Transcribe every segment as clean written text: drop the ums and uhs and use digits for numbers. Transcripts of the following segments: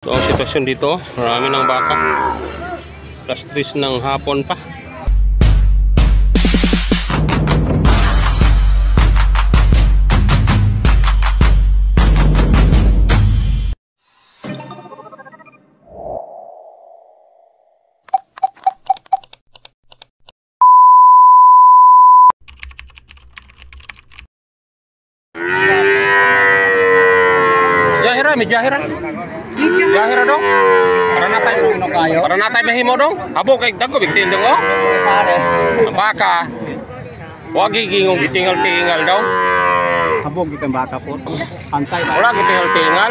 So ang sitwasyon dito, marami ng baka. Plus 3 ng hapon pa. Jahira, may jahira. Jahira dong. Para natay mahimo dong. Abo kay dagko bigtin dong oh. Baka. Wag gigingong gitingal-tingal daw. Habog itong baka po. Antay ba? Wala gitingal-tingal.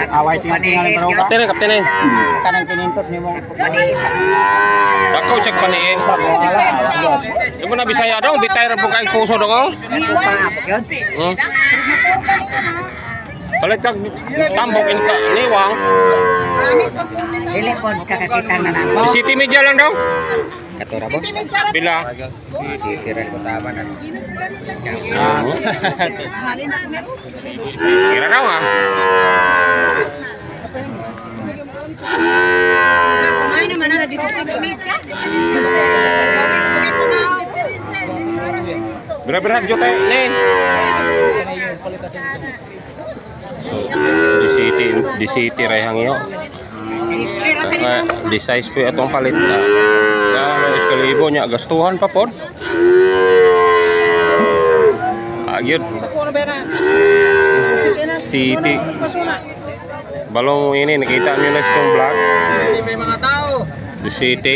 Away tingal pero ka. Kapten. Kanang tinintos nimo. Dako siya paniin. Imo na Bisaya dong, bitay ra po kay puso dong oh. Palit kag tambok in ka niwang. Telepon kakakita na nako. Di City Media lang daw. Katura boss. Pila? City red kutaban na. Kira daw ah. Kumain naman na di City Media. Berat-berat juta nih. Di City rehang yo. Di size po itong palit na. Kalau sekalibo nya gastuhan pa pod. Agyud. City. Balong ini nakita niyo na itong vlog. May mga tao. Di City.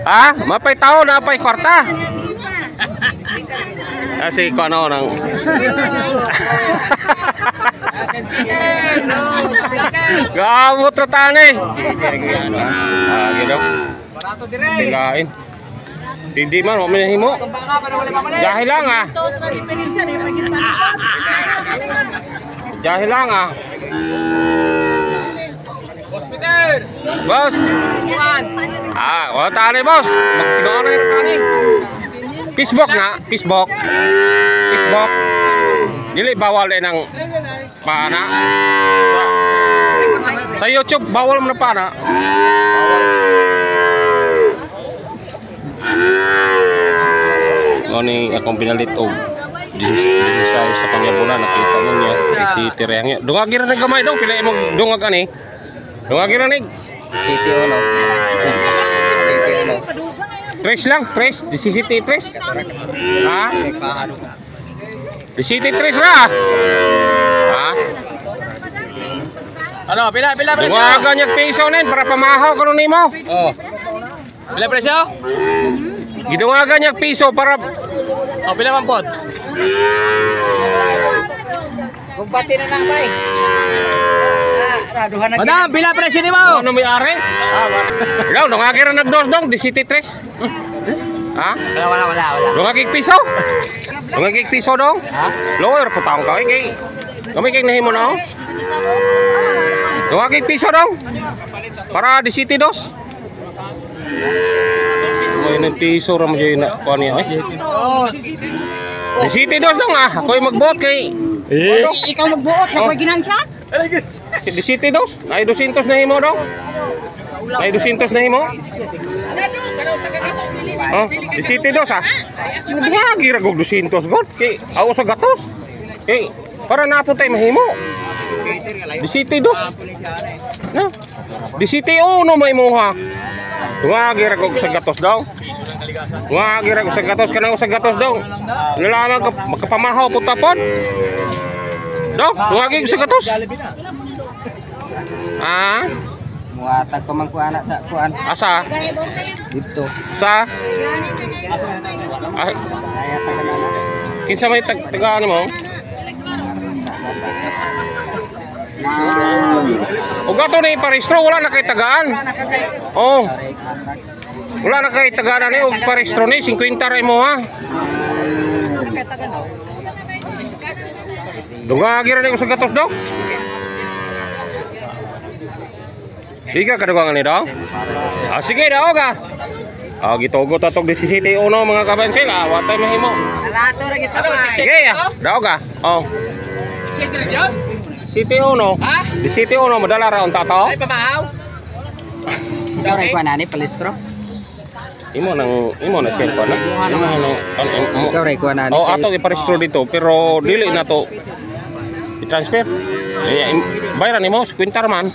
Ah, mapay tao na pay kwarta. Kasi ko ano nang gamot ra tani. Ah, gitu. Barato dire. Tinggain. Hindi man mo himo. Jahil lang ah. Jahil lang ah. Boss Peter. Boss. Ah, wala tani boss. Magtingaw na tani. Facebook na, Facebook. Dili bawal din ng pana. Sa YouTube bawal mo na pana. Ni akong pinalit og sa pangyabuna nakita niya si Tirehang. Dungagi ra gamay daw pila imong dungag ani. Dungagi ra nig. City uno. Tres lang, tres, di City tres. Ha? Di City tres ra. Ha? Ano, pila. Duwagan niya piso nin para pamahaw karon nimo. Oh. Pila presyo? Giduwagan niya piso para Pila man pod? Kumpati na lang bay. Raduhan na. Madam, pila presyo nimo? ano may ari? Daw dungagi ra nagdosdong di City tres. Ha? Wala. Dungagi piso? Dungagi piso dong? Ha? Lower po taong kay kay. Kami kay nahimo na oh. Dungagi piso dong. Para di City dos. May nang piso ra mo jay na kuan niya eh. Di City dos dong ah. Ako'y magbuot kay. Ikaw magbuot sa ko'y ginansya? Di City dos. Ay 200 na himo dong. Ay 200 na himo. Oh, di City dos ah. Nagwagi ra gog 200 god kay aw sa gatos. Kay para naputay mahimo. Di City dos. No. Di City uno may moha. Wagi ra gog sa gatos daw. Wagi ra gog sa gatos kanang sa gatos daw. Nalaman ka makapamahaw pud tapon. Daw, wagi sa gatos. Ah, Muatag ko man ko anak sa kuan. asa? Dito. Sa? Ah, Kaya taga na. kinsa may tagaan mo? O gato na iparehistro, wala na kay tagaan. Oh. Wala na kay tagaan ni og parehistro ni 50 ra mo ha. Dungagi ra ni sa gatos daw. Ika kadugangan ni daw. Ah sige daw ga. Ah gitugot atog di City uno mga kabansil ah, watay mahimo. Alato ra kita pa. Sige ya, daw ga. Oh. City Uno. Ha? Di City Uno madala ra unta to. Ay pamahaw. Ikaw ray kuan ani palistro. Imo na share ko na. Ikaw ray kuan ani. Oh, ato iparehistro dito pero dili na to i-transfer. Bayaran nimo 50 man.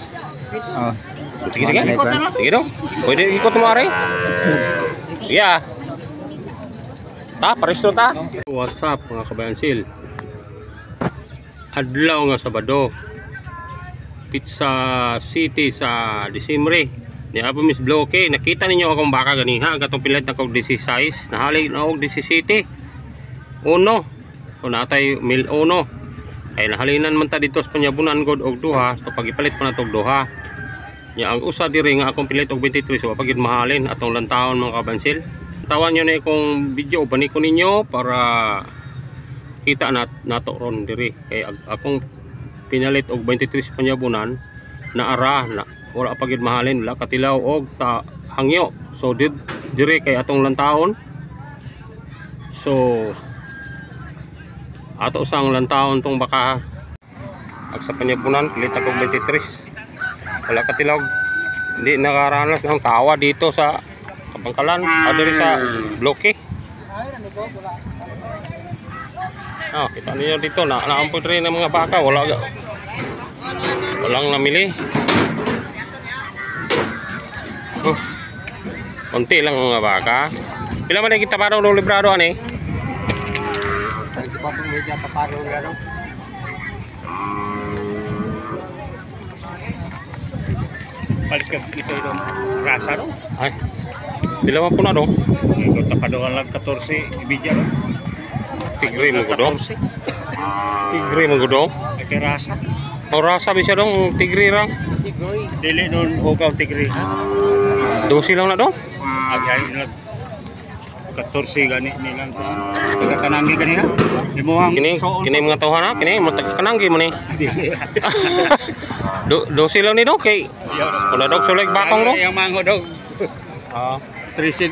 Oh. Sige. Sige dong. Pwede ikot mo are. Yeah. Ta, parehistro ta. What's up mga kabayansil? Adlaw nga Sabado. Pizza City sa Disimre. Ni Apo Miss Bloke, nakita ninyo akong baka ganiha, gatong pilit na kog 16, nahali na og 17. Uno. So natay 1001. Ay nahalinan man ta dito sa panyabunan god og duha, so pagipalit pa na tog duha. Ya ang usa diri nga akong pilit og 23, so pagid mahalin atong lantawon mga kabansil. Tawan nyo na akong video bani ko ninyo para kita nato ron diri. Kay akong pinalit og 23 sa panyabunan na ara na wala pagid mahalin, wala katilaw og hangyo. So dire kay atong lantawon. So ato sang lantawon tong baka ag sa panyabunan pilit ako 23. Wala katilaw, hindi nakaranas ng tawa dito sa Bangkalan o dire sa Bloke. Kita niyo dito naampun rin ng mga baka, walang namili. Konti lang mga baka. Pila man kita parang ng librado ani? 34 media taparo librado. Balik ito yung rasa no? Ay. Pila man po na dong? Ito tapadoan lang 14 ibidya no? Tigre mo gudong? Tigre mo gudong? Ito rasa. O rasa bisa dong tigre rang? Dili nun hugaw tigre ha? 12 lang na dong? Agay lang 14 gani nilang kananggi gani ha? Imuhang Kini mga tawhan ha? Kini kananggi mo ni? 12 lang ni dong kay wala dog sulig bakong dong? Yang mango dog. 13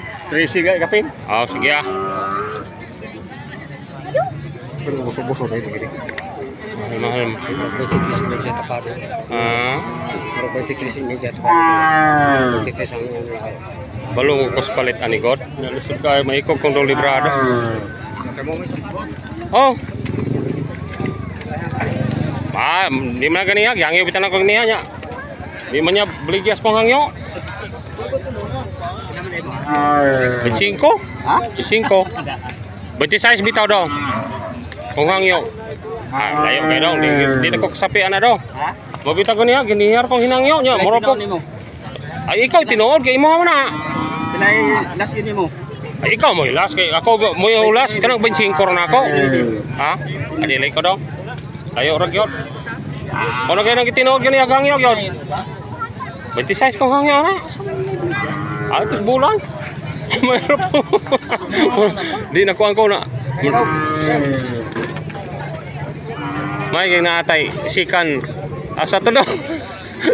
gay kapin. Sige ah. Pero buso-buso na ito gini. Mahal. 23 media taparo. Pero 23 media taparo. 23 ang Balong ko palit ani god. Nalusod ka maikog kong dong librado. Oh. Di man ganiya, gyangyo bitan ako ganiya nya. Di man niya beligyas pang hangyo. 25? Ha? 25. 26 bitaw daw. Kung hangyo. Layo kay daw, di na ko kasapian na daw. Ha? Mabita ko niya, ginihar kong hinangyo niya. Moro po. Ay ikaw tinuod kay imo na. Pilay last gini mo. Ay ikaw mo ilas kay ako mo ilas kanang 25 na ako. Ha? Adilay ko daw. Layo ra gyud. Ano kay nang tinuod gani agang yo gyud. 26 kong hangyo na. Atos bulan. Mayroon po. Di na kuang ko na. May kay naatay sikan asa to daw.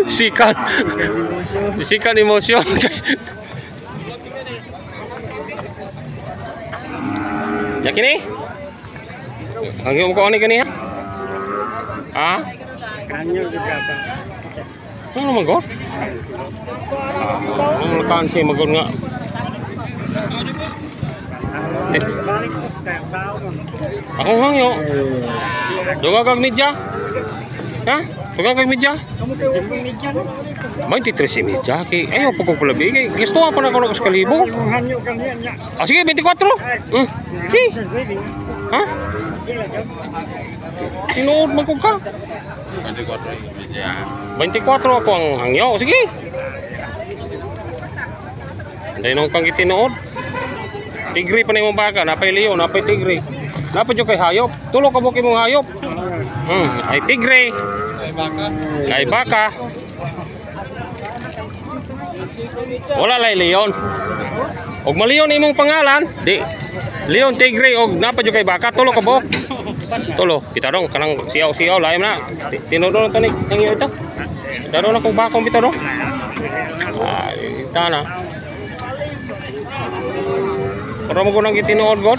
Sikan emosyon. Yakin ni? Hangyo mo ko ani kani ha? Ha? Kanyo juga ba? Ano naman god? Ano nakansi magod nga? Ako hangyo. Duga kag media? Ha? Duga kag media? 23 media kay ayo po ko kulabi kay gusto pa na ko sa kalibo. Sige 24. Sige. Ha? Tinuod man ko ka. 24 ako ang hangyo. Sige. Dahil nung pang itinood. Tigre pa na yung baka. Napay liyo, napay tigre. Napay yung kay hayop. Tulo ka buki mong hayop. Ay tigre. Ay baka. Wala lay leon. Og maliyon imong pangalan. Di. Leon tigre og napay yung kay baka. Tulo ka buok. Tulo. Kita dong. Kanang siyaw-siyaw. Layam na. Tinudon ito ni. Nangyo ito. Daro na kong bakong bito dong. Ay, ita na. Para mo ko nang itinood god.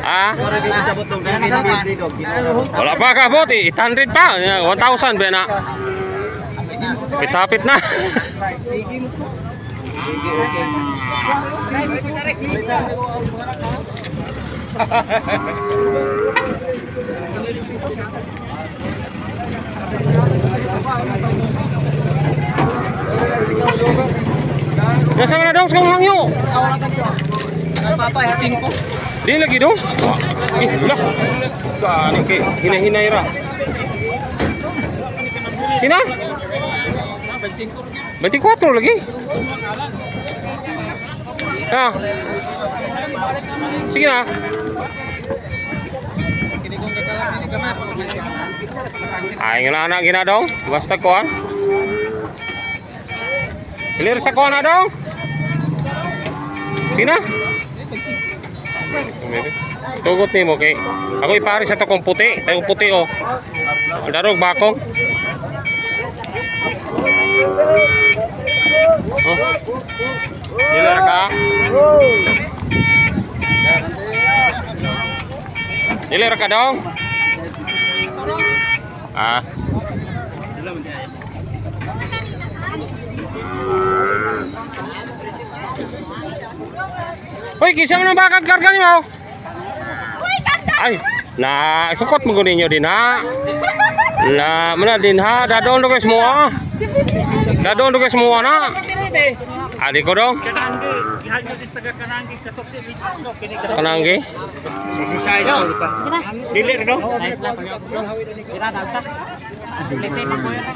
Ah, wala pa ka bot, 800 pa, 1,000 ba na? Pitapit na. Nasa mana dong sekarang hangyo? Di lagi dong? Lah. Kani ke hina-hinay ra. Sina? 24 lagi. Ah. Sige na. Ay, nga anak gina dong. Basta kuan. Clear sa kuan na dong. Sina? Tugot ni mo kay. Ako ipari sa takong puti. Takong puti oh. Darog bakong. Oh. Diler ka? Diler ka dong? Ah. Hoy, kisa mo nang bakag karga niyo? Ay, na sukot mo gunin nyo din ha. Na, mana din ha, dadon do guys semua. Dadon do guys semua na. Adi ko dong. Kananggi. Si size ko pa. Dili ro. Size lang pag bros. Kira dagta. Lete mo yan.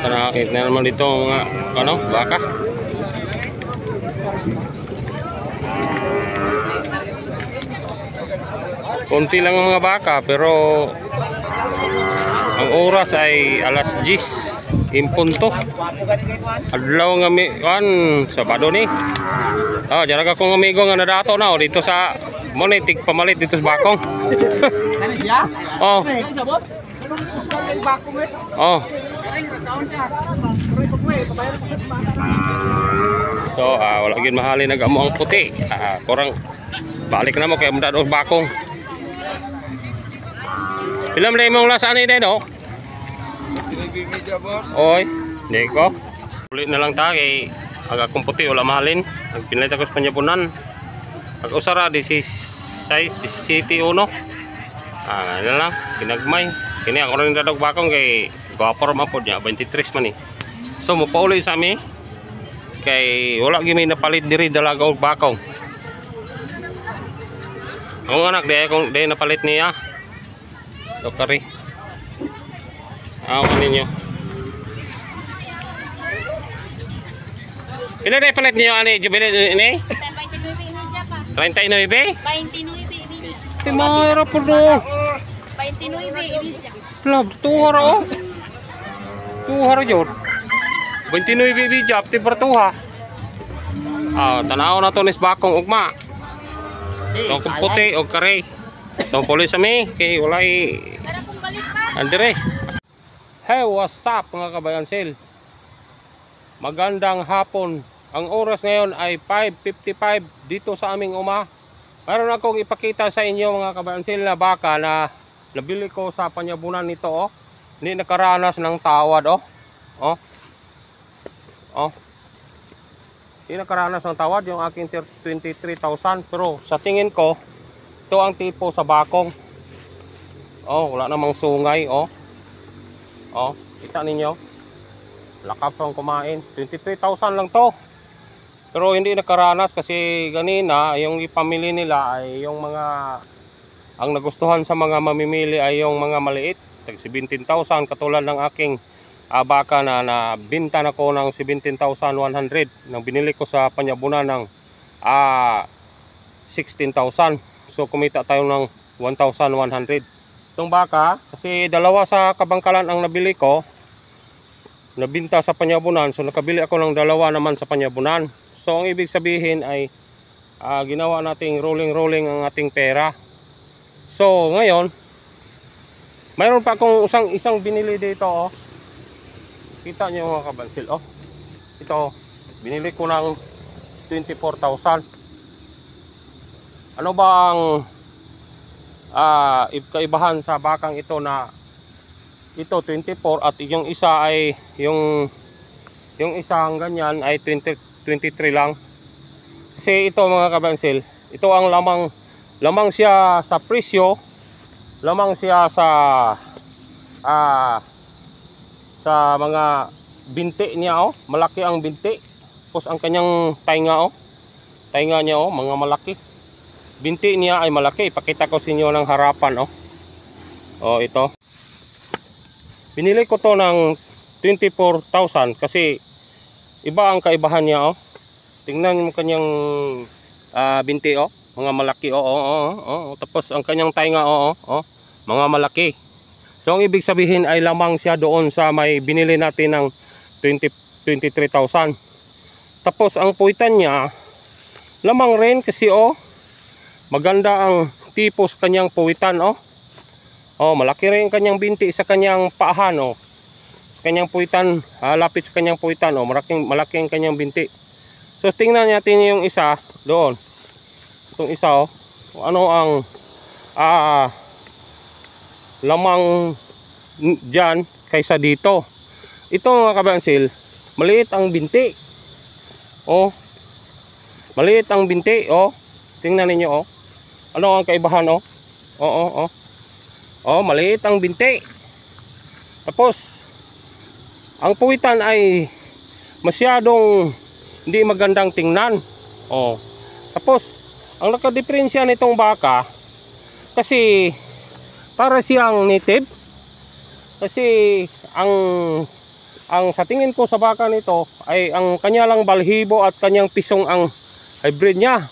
Nakakit na naman dito mga ano, baka. Konti lang ang mga baka pero ang oras ay alas 10 impunto. Adlaw nga mi kan Sabado ni. Oh, jara ka kong amigo nga nadato na dito sa monetik pamalit dito sa bakong. Kani siya? Oh. Sa boss? Oh. So, wala gyud mahalin nagamo ang puti. Kurang balik na mo kay munda dos bakong. Film na imong lasa ni Dedo. Oy, di ko. Ulit na lang ta kay ang akong puti wala mahalin. Nagpinlit ako sa panyapunan. Pag usara di si size di city uno. Ano lang, pinagmay. Kini ako rin dadog bakong kay guwapo man pod niya 23 man ni. So mo pauli sa mi kay wala gyud may napalit diri dalaga og bakong. Ang anak di napalit niya. Dokari. Awan ninyo. Pila na palit niyo ani jubilee ini? 39 Timara po do. 29 ibisa. Plab tuhar oh. Tuhar jud. 29 ibisa apti pertuha. Tanaw na to nis bakong ugma. So puti og kare. So pulis ami kay walay Para kung balik pa. andre. Hey, what's up mga kabayan sil? Magandang hapon. Ang oras ngayon ay 5:55 dito sa aming uma. Meron akong ipakita sa inyo mga kabayan sil na baka na nabili ko sa panyabunan nito oh. Hindi nakaranas ng tawad oh. Oh. Oh. Hindi nakaranas ng tawad yung aking 23,000 pero sa tingin ko ito ang tipo sa bakong. Oh, wala namang sungay oh. Oh, kita ninyo. Lakap ang kumain. 23,000 lang to. Pero hindi nakaranas kasi ganina yung ipamili nila ay yung mga ang nagustuhan sa mga mamimili ay yung mga maliit. Tag 17,000 katulad ng aking baka na nabinta na ko ng 17,100 nang binili ko sa panyabunan ng 16,000. So kumita tayo ng 1,100. Itong baka kasi dalawa sa kabangkalan ang nabili ko. nabinta sa Panyabunan. So nakabili ako ng dalawa naman sa Panyabunan. So ang ibig sabihin ay ginawa nating rolling ang ating pera. So ngayon, mayroon pa akong isang binili dito, oh. Kita niyo mga kabansil, oh. Ito, binili ko ng 24,000. Ano ba ang kaibahan sa bakang ito na ito 24 at yung isa ay yung isang ganyan ay 23 lang. Kasi ito mga kabansil, ito ang lamang siya sa presyo, lamang siya sa mga binti niya, oh. Malaki ang binti. Tapos ang kanyang tainga, oh. Tainga niya, oh, mga malaki. Binti niya ay malaki. Ipakita ko sa inyo ng harapan, oh. Oh, ito. Binili ko to ng 24,000 kasi iba ang kaibahan niya, oh. Tingnan mo kanyang binti, oh. Mga malaki, oh. Tapos ang kanyang tainga, oh. Mga malaki. So ang ibig sabihin ay lamang siya doon sa may binili natin ng 23,000. Tapos ang puwitan niya lamang rin kasi, oh. Maganda ang tipo sa kanyang puwitan, oh. Oh, malaki rin kanyang binti sa kanyang paahan, oh. Sa kanyang puwitan, lapit sa kanyang puwitan, oh. Malaki ang kanyang binti. So tingnan natin yung isa doon. Itong isa, oh. Ano ang lamang dyan kaysa dito. Ito mga kabansil, maliit ang binti. Oh. Maliit ang binti, oh. Tingnan niyo, oh. Ano ang kaibahan, oh? Oh, maliit ang binti. Tapos ang puwitan ay masyadong hindi magandang tingnan. Oh. Tapos ang nakadeferensya nitong baka kasi para siyang native. Kasi ang sa tingin ko sa baka nito ay ang kanya lang balhibo at kanyang pisong ang hybrid niya.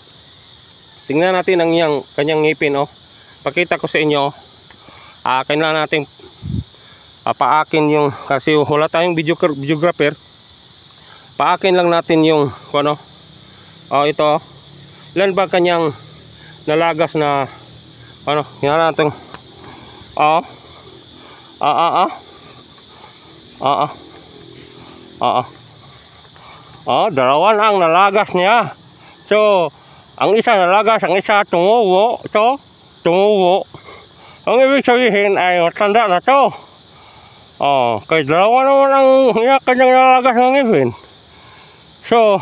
Tingnan natin ang kanyang ngipin, oh. Pakita ko sa inyo. Kailangan natin paakin yung, kasi wala tayong videographer. Paakin lang natin yung ano. Oh, ito. Ilan ba kanyang nalagas na ano? Tingnan natin. Dalawa na ang nalagas niya. So ang isa nalagas, ang isa tumubo. Ito, tumubo. Ang ibig sabihin ay matanda na to. Kaya dalawa naman ang kanyang nalagas ng ngipin. So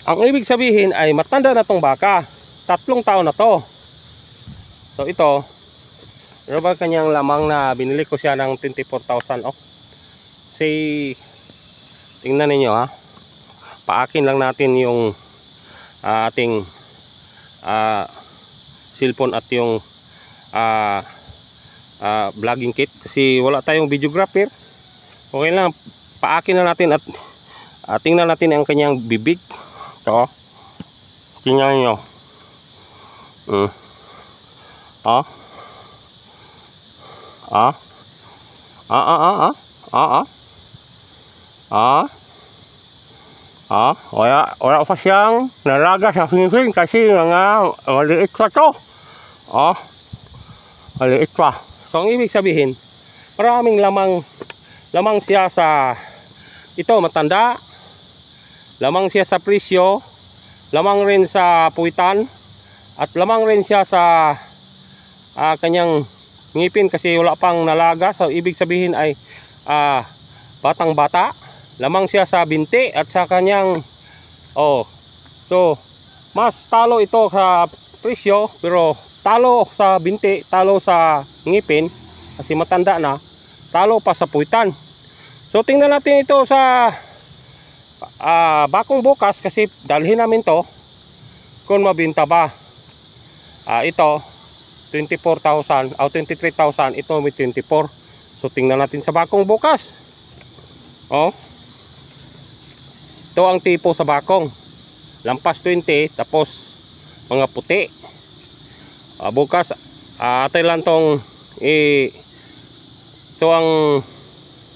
ang ibig sabihin ay matanda na tong baka. 3 taon na to. So ito, ano ba kanyang lamang na binili ko siya ng 24,000, oh. Kasi tingnan niyo, ha. Paakin lang natin yung ating cellphone at yung vlogging kit kasi wala tayong videographer. Okay lang, paakin na natin at tingnan natin ang kanyang bibig. Ito, tingnan nyo. Wala pa siyang nalagas sa ngipin kasi mga maliit pa to. Maliit pa. So ang ibig sabihin, maraming lamang siya sa ito, matanda. Lamang siya sa presyo, lamang rin sa puwitan, at lamang rin siya sa kanyang ngipin kasi wala pang nalagas. So ibig sabihin ay batang bata. Lamang siya sa binti at sa kanyang so mas talo ito sa presyo, pero talo sa binti, talo sa ngipin kasi matanda na, talo pa sa puwitan. So tingnan natin ito sa bakong bukas kasi dalhin namin to kung mabinta ba. Ito 24,000 o 23,000, ito may 24. So tingnan natin sa bakong bukas. Ito ang tipo sa bakong. Lampas 20, tapos mga puti. Bukas atay lang tong ito ang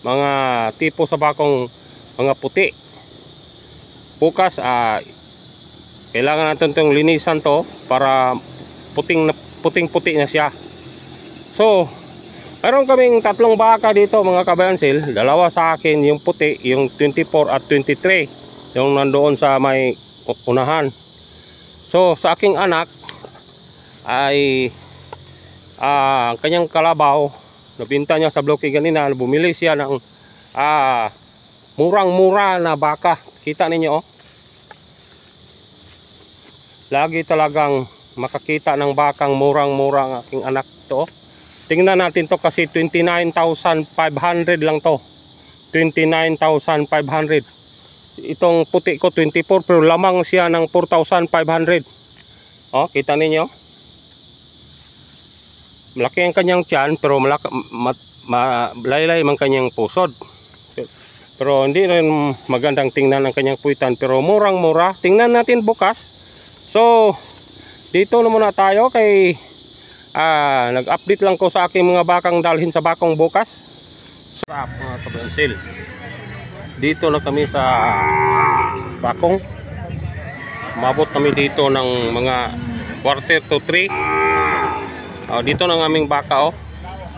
mga tipo sa bakong mga puti. Bukas kailangan natin itong linisan to para puting-puti na siya. So meron kaming tatlong baka dito mga kabayansil. Dalawa sa akin yung puti, yung 24 at 23, yung nandoon sa may unahan. So sa aking anak ay ang kanyang kalabaw nabinta niya sa bloke ganina. Bumili siya ng murang-mura na baka. Kita ninyo oh. Lagi talagang makakita ng bakang murang-mura ang aking anak to. Tingnan natin to kasi 29,500 lang to. 29,500. Itong puti ko 24 pero lamang siya ng 4,500. Oh, kita ninyo. Malaki ang kanyang tiyan pero malaylay man kanyang pusod. Pero hindi rin magandang tingnan ang kanyang puwitan pero murang-mura. Tingnan natin bukas. So dito na muna tayo kay nag-update lang ko sa aking mga bakang dalhin sa bakong bukas. Sarap mga kabayansil. Dito na kami sa bakong. Umabot kami dito ng mga 2:45 to 3. Dito ng aming baka oh.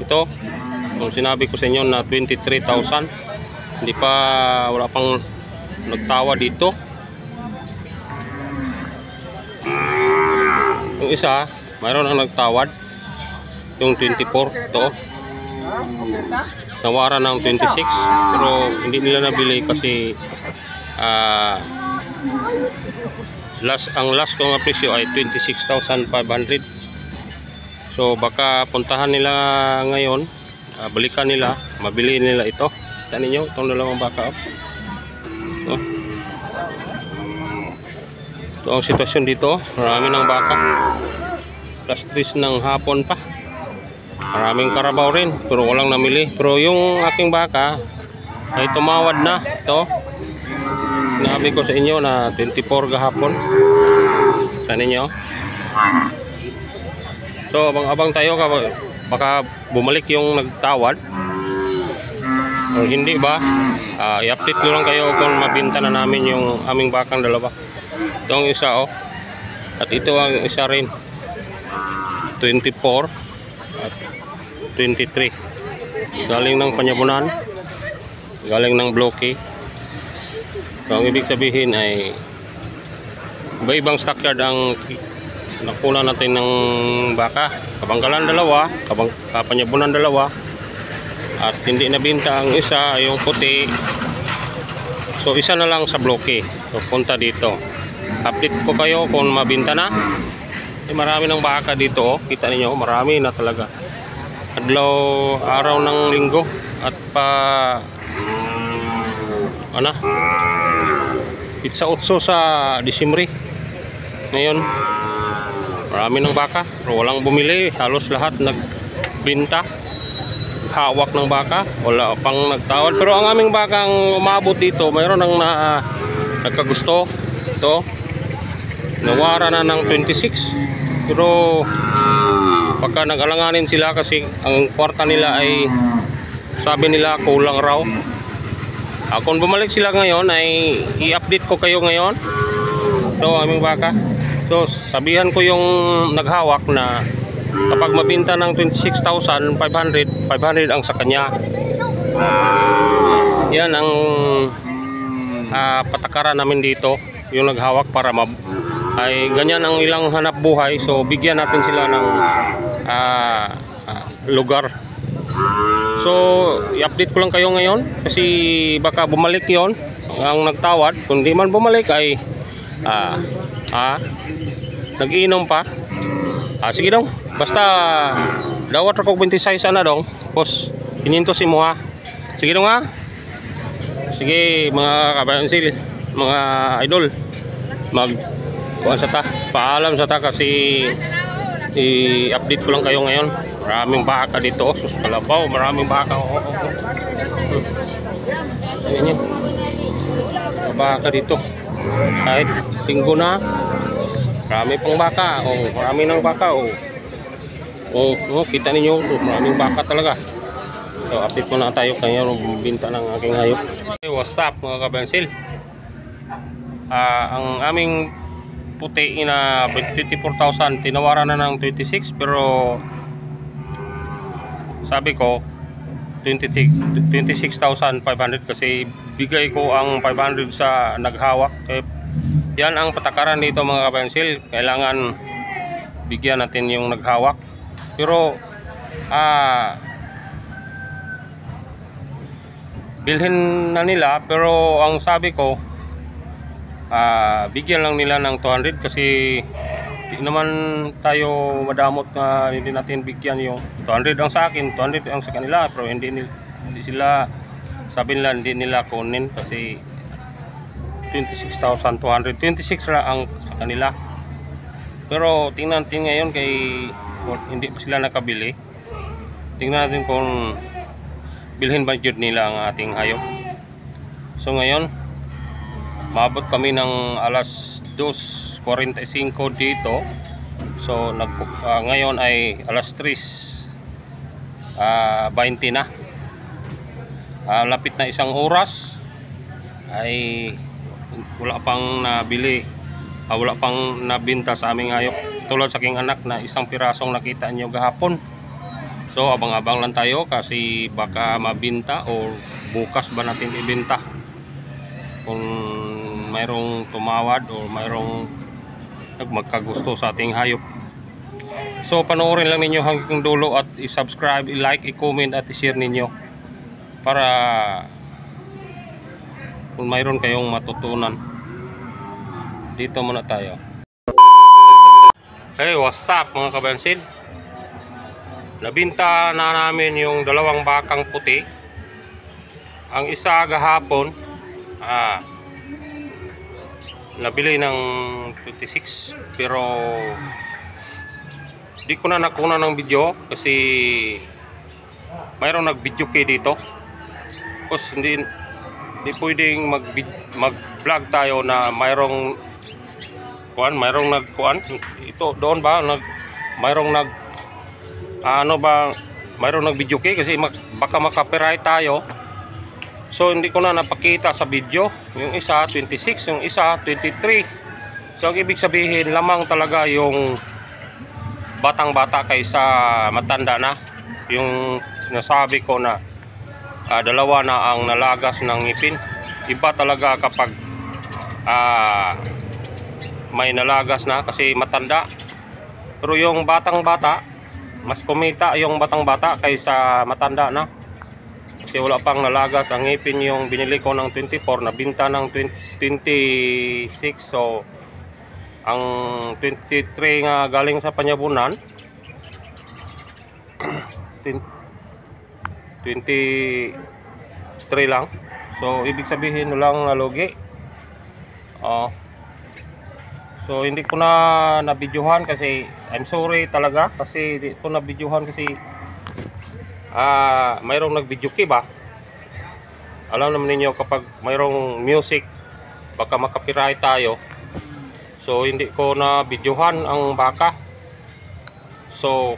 Ito yung sinabi ko sa inyo na 23,000. Hindi pa, wala pang nagtawa dito. Yung isa, mayroon ang nagtawad. Yung 24, ito. Nawaran ng 26. Pero hindi nila nabili kasi ang last ko nga presyo ay 26,500. So baka puntahan nila ngayon, balikan nila, mabili nila ito. Kita ninyo, itong dalawang baka. Ito. Ito ang sitwasyon dito. Marami ng baka. Plus 3 ng hapon pa. Maraming karabaw rin pero walang namili. Pero yung aking baka ay tumawad na. Ito. Sinabi ko sa inyo na 24 gahapon. Kita ninyo. So abang-abang tayo baka bumalik yung nagtawad. O hindi ba, i-update ko lang kayo kung mabinta na namin yung aming bakang dalawa. Ito ang isa oh. At ito ang isa rin, 24 at 23. Galing ng Panyabunan, galing ng bloke. So ang ibig sabihin ay iba-ibang stockyard ang nakuna natin ng baka. Kabangkalan dalawa, Panyabunan dalawa. At hindi nabinta ang isa, yung puti. So isa na lang sa bloke. So punta dito. Update ko kayo kung mabinta na. Marami ng baka dito oh. Kita niyo, marami na talaga. Araw ng linggo at pizza 8 sa Disyembre. Ngayon marami ng baka pero walang bumili. Halos lahat nagbinta. Hawak ng baka, wala pang nagtawad. Pero ang aming bakang umabot dito, mayroon ng nagkagusto. Ito, nawara na ng 26. Pero pagka nag-alanganin sila kasi ang kwarta nila ay sabi nila kulang raw. Kung bumalik sila ngayon ay i-update ko kayo ngayon. Ito aming baka. So sabihan ko yung naghawak na kapag mabinta ng 26,500, 500 ang sa kanya. Yan ang patakaran namin dito, yung naghawak para ay ganyan ang ilang hanap buhay. So bigyan natin sila ng lugar. So i-update ko lang kayo ngayon kasi baka bumalik yon ang nagtawad. Kung di man bumalik ay nag-iinom pa. Sige dong, basta dawat ako 26 sana dong. Pos, ininto si mo ha. Sige dong ha. Sige mga kabayansil, mga idol, kuan sa ta, paalam sa ta kasi i-update ko lang kayo ngayon. Maraming baka dito, sus kalabaw, maraming baka. Ayan yun, baka dito. Kahit linggo na, marami pang baka. Marami ng baka. Kita ninyo, maraming baka talaga. So update muna tayo kanya ng binta ng aking hayop. Hey, what's up mga kabansil? Ang aming puti na 24,000 tinawaran na ng 26, pero sabi ko 26,500 kasi bigay ko ang 500 sa naghawak. Yan ang patakaran dito mga kabansil, kailangan bigyan natin yung naghawak. Pero bilhin na nila, pero ang sabi ko bigyan lang nila ng 200 kasi di naman tayo madamot na hindi natin bigyan yung 200 ang sa akin, 200 ang sa kanila, pero hindi sila, sabi nila hindi nila kunin kasi 26,200, 26 lang ang sa kanila. Pero tingnan natin ngayon kay hindi pa sila nakabili, tingnan natin kung bilhin ba yun nila ang ating hayop. So ngayon maabot kami ng alas 2:45 dito. So ngayon ay alas 3:20 na. Lapit na isang oras ay wala pang nabili, wala pang nabinta sa aming hayop. Tulad sa aking anak na isang pirasong nakita nyo gahapon. So abang-abang lang tayo kasi baka mabinta o bukas ba natin ibinta kung mayroong tumawad o mayroong magkagusto sa ating hayop. So panoorin lang ninyo hanggang dulo at i-subscribe, i-like, i-comment at i-share ninyo para kung mayroon kayong matutunan. Dito muna tayo. Hey, what's up mga kabansin? Nabinta na namin yung dalawang bakang puti. Ang isa gahapon nabili ng 26, pero di ko na nakuna ng video kasi mayroong nag-video kay dito. Kasi hindi pwedeng mag-vlog tayo na mayroong nagkuan. Ito doon ba mayroong nag-video kay kasi baka maka-copyright tayo. So hindi ko na napakita sa video. Yung isa 26, yung isa 23. So ang ibig sabihin lamang talaga yung batang-bata kaysa matanda na. Yung nasabi ko na dalawa na ang nalagas ng ngipin. Iba talaga kapag may nalagas na kasi matanda. Pero yung batang-bata, mas kumita yung batang-bata kaysa matanda na. Kasi wala pang nalagas ang ngipin. Yung binili ko ng 24 nabinta ng 26. So ang 23 nga galing sa panyabunan 23 lang. So ibig sabihin lang nalugi. So hindi ko na nabidyohan kasi I'm sorry talaga kasi hindi ko nabidyohan kasi mayroong nag-video kay ba. Alam naman ninyo kapag mayroong music baka maka-copyright tayo. So hindi ko na videohan ang baka. So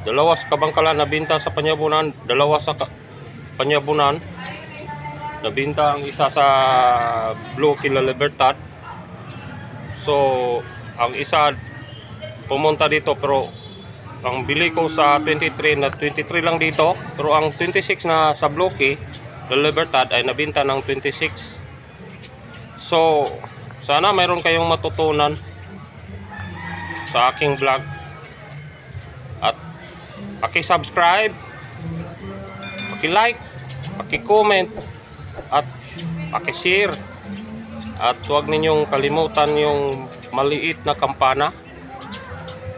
dalawa sa kabangkalan nabinta sa panyabunan, dalawa sa panyabunan nabinta, ang isa sa Blue Kila Libertad. So ang isa pumunta dito, pero ang bili ko sa 23 lang dito, pero ang 26 na sa Blue Kila Libertad ay nabinta ng 26. So sana mayroon kayong matutunan sa aking vlog at paki-subscribe, paki-like, paki-comment at paki-share, at huwag ninyong kalimutan yung maliit na kampana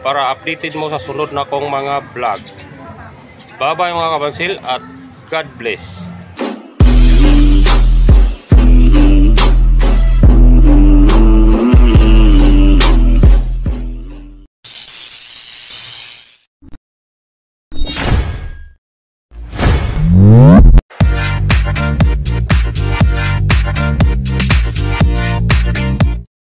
para updated mo sa sunod na kong mga vlog. Bye bye mga kabansil at God bless.